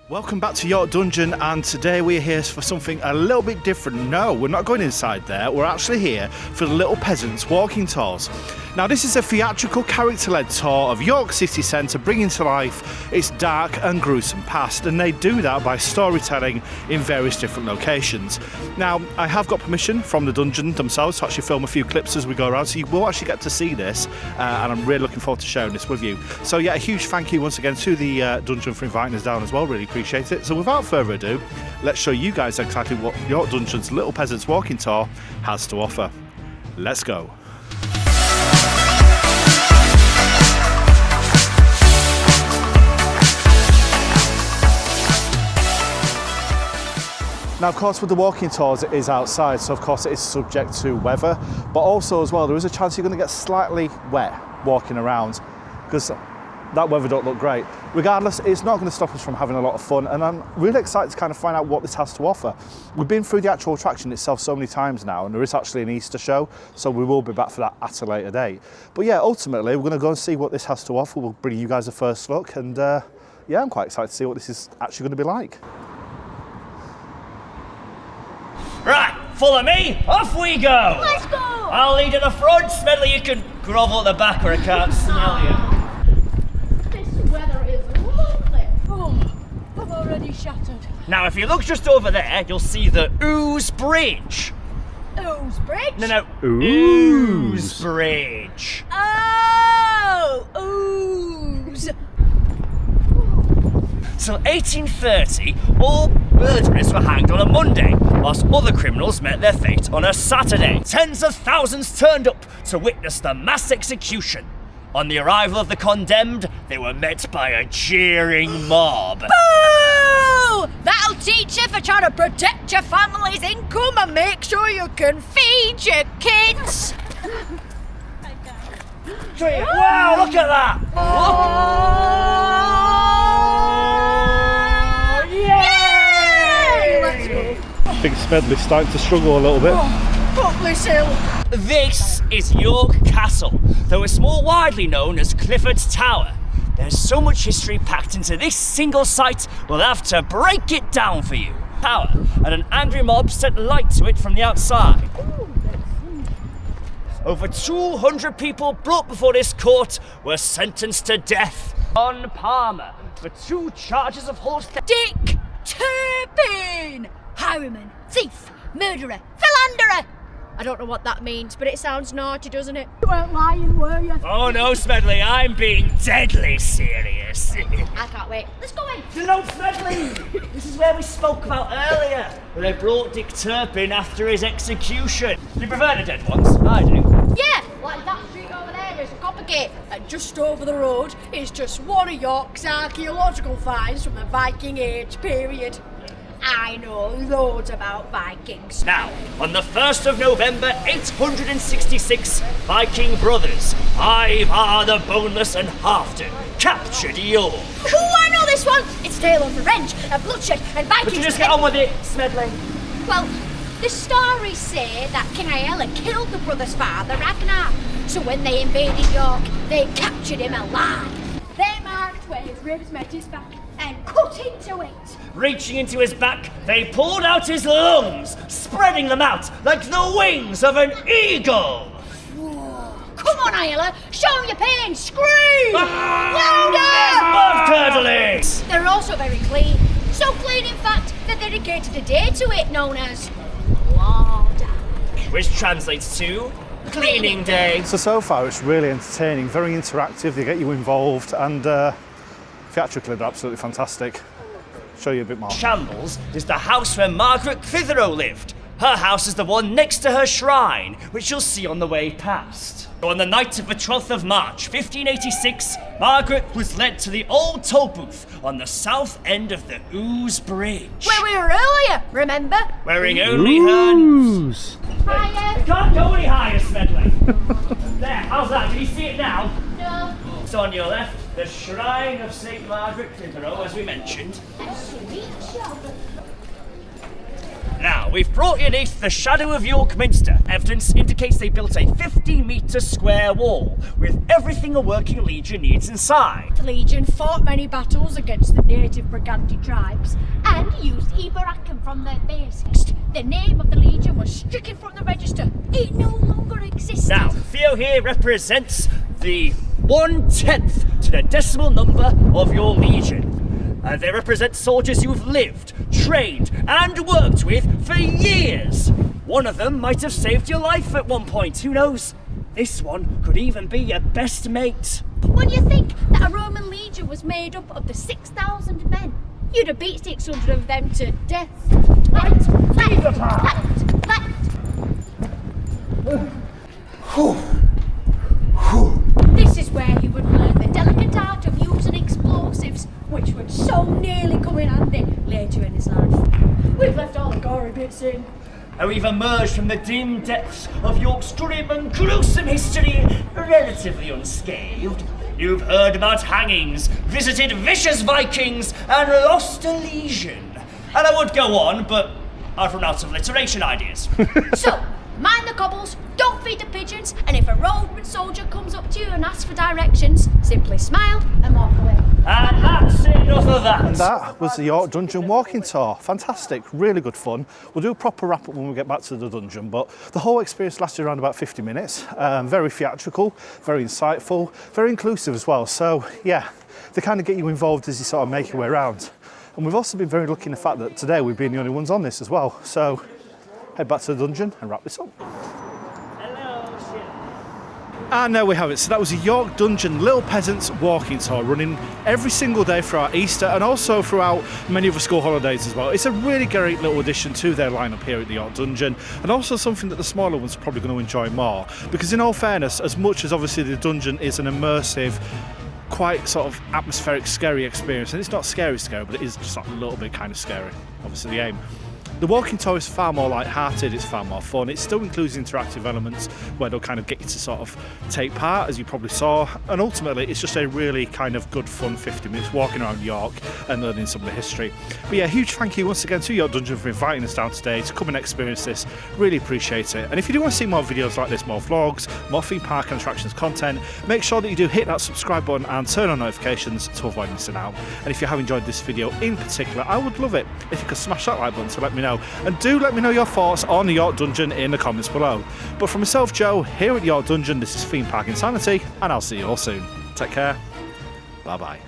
Welcome back to York Dungeon, and today we're here for something a little bit different. No, we're not going inside there, we're actually here for the Little Peasants walking tours. Now this is a theatrical character-led tour of York City Centre, bringing to life its dark and gruesome past, and they do that by storytelling in various different locations. Now I have got permission from the dungeon themselves to actually film a few clips as we go around, so you will actually get to see this, and I'm really looking forward to sharing this with you. So yeah, a huge thank you once again to the dungeon for inviting us down as well, really appreciate it. So without further ado, let's show you guys exactly what York Dungeon's Little Peasants walking tour has to offer. Let's go. Now, of course, with the walking tours, it is outside, so of course it is subject to weather, but also as well, there is a chance you're going to get slightly wet walking around, because that weather don't look great. Regardless, it's not going to stop us from having a lot of fun, and I'm really excited to kind of find out what this has to offer. We've been through the actual attraction itself so many times now, and there is actually an Easter show, so we will be back for that at a later date. But yeah, ultimately, we're going to go and see what this has to offer. We'll bring you guys a first look, and yeah, I'm quite excited to see what this is actually going to be like. Right, follow me, off we go! Let's go! I'll lead at the front, Smedley, you can grovel at the back or I can't smell you. This weather is lovely. Oh, I'm already shattered. Now, if you look just over there, you'll see the Ooze Bridge. Ooze Bridge? No, Ooze Bridge. Oh, ooze. Till 1830, all murderers were hanged on a Monday, whilst other criminals met their fate on a Saturday. Tens of thousands turned up to witness the mass execution. On the arrival of the condemned, they were met by a jeering mob. Boo! That'll teach you for trying to protect your family's income and make sure you can feed your kids. Wow, look at that! I think Smedley's starting to struggle a little bit. Up this hill. This is York Castle, though it's more widely known as Clifford's Tower. There's so much history packed into this single site, we'll have to break it down for you. Tower, and an angry mob set light to it from the outside. Over 200 people brought before this court were sentenced to death. John Palmer for 2 charges of horse theft. Dick Turpin! Highwayman, thief, murderer, philanderer! I don't know what that means, but it sounds naughty, doesn't it? You weren't lying, were you? Oh no, Smedley, I'm being deadly serious. I can't wait. Let's go in. No, Smedley! This is where we spoke about earlier, where they brought Dick Turpin after his execution. Do you prefer the dead ones? I do. Yeah, like that street over there is a copper gate, and just over the road is just one of York's archaeological finds from the Viking Age period. I know loads about Vikings. Now, on the 1st of November 866, Viking brothers, Ivar the Boneless and Halfdan, captured York. Oh, I know this one! It's a tale of revenge, and bloodshed, and Vikings... But you just get on with it, Smedley. Well, the stories say that King Aella killed the brothers' father, Ragnar. So when they invaded York, they captured him alive. They marked where his ribs met his back and cut into it. Reaching into his back, they pulled out his lungs, spreading them out like the wings of an eagle. Whoa. Come on, Aella, show them your pain, scream! Louder! There's blood curdling! They're also very clean. So clean, in fact, that they dedicated a day to it known as Lauder. Which translates to Cleaning Day. So far it's really entertaining, very interactive, they get you involved, and theatrically they're absolutely fantastic. Show you a bit more. Shambles is the house where Margaret Clitheroe lived. Her house is the one next to her shrine, which you'll see on the way past. So on the night of the 12th of March, 1586, Margaret was led to the old toll booth on the south end of the Ooze Bridge. Where we were earlier, remember? Wearing only her... Ooze. Hiya. You can't go any higher, Smedley. There, how's that? Can you see it now? No. So on your left, the shrine of St. Margaret Clitheroe, as we mentioned. A sweet shop. Now, we've brought you beneath the shadow of York Minster. Evidence indicates they built a 50-metre square wall with everything a working legion needs inside. The Legion fought many battles against the native Briganti tribes and used Iberacum from their basics. The name of the Legion was stricken from the register. It no longer existed. Now, Theo here represents the 1/10 to the decimal number of your legion. They represent soldiers you've lived, trained, and worked with for years. One of them might have saved your life at one point, who knows? This one could even be your best mate. When you think that a Roman legion was made up of the 6,000 men, you'd have beat 600 of them to death. Left, left, left. This is where you would learn the delicate art of using explosives, which would so nearly come in handy later in his life. We've left all the gory bits in. And we've emerged from the dim depths of York's grim and gruesome history relatively unscathed. You've heard about hangings, visited vicious Vikings, and lost a legion. And I would go on, but I've run out of alliteration ideas. So, mind the cobbles, don't feed the pigeons, and if a roadman soldier comes up to you and asks for directions, simply smile and walk away. And that's enough of that. And that was the York Dungeon walking tour. Fantastic, really good fun. We'll do a proper wrap up when we get back to the dungeon, but the whole experience lasted around about 50 minutes. Very theatrical, very insightful, very inclusive as well. So yeah, they kind of get you involved as you sort of make your way around. And we've also been very lucky in the fact that today we've been the only ones on this as well. So head back to the dungeon and wrap this up. And there we have it. So that was a York Dungeon Little Peasants walking tour running every single day throughout Easter and also throughout many other school holidays as well. It's a really great little addition to their lineup here at the York Dungeon, and also something that the smaller ones are probably going to enjoy more, because in all fairness, as much as obviously the dungeon is an immersive, quite sort of atmospheric, scary experience, and it's not scary, but it is just like a little bit kind of scary, obviously the aim. The walking tour is far more light-hearted, it's far more fun. It still includes interactive elements where they'll kind of get you to sort of take part, as you probably saw. And ultimately, it's just a really kind of good, fun 50 minutes walking around York and learning some of the history. But yeah, huge thank you once again to York Dungeon for inviting us down today to come and experience this. Really appreciate it. And if you do want to see more videos like this, more vlogs, more theme park and attractions content, make sure that you do hit that subscribe button and turn on notifications to avoid missing out. And if you have enjoyed this video in particular, I would love it if you could smash that like button to let me know. And do let me know your thoughts on the York Dungeon in the comments below. But from myself, Joe, here at York Dungeon, this is Theme Park Insanity, and I'll see you all soon. Take care. Bye bye.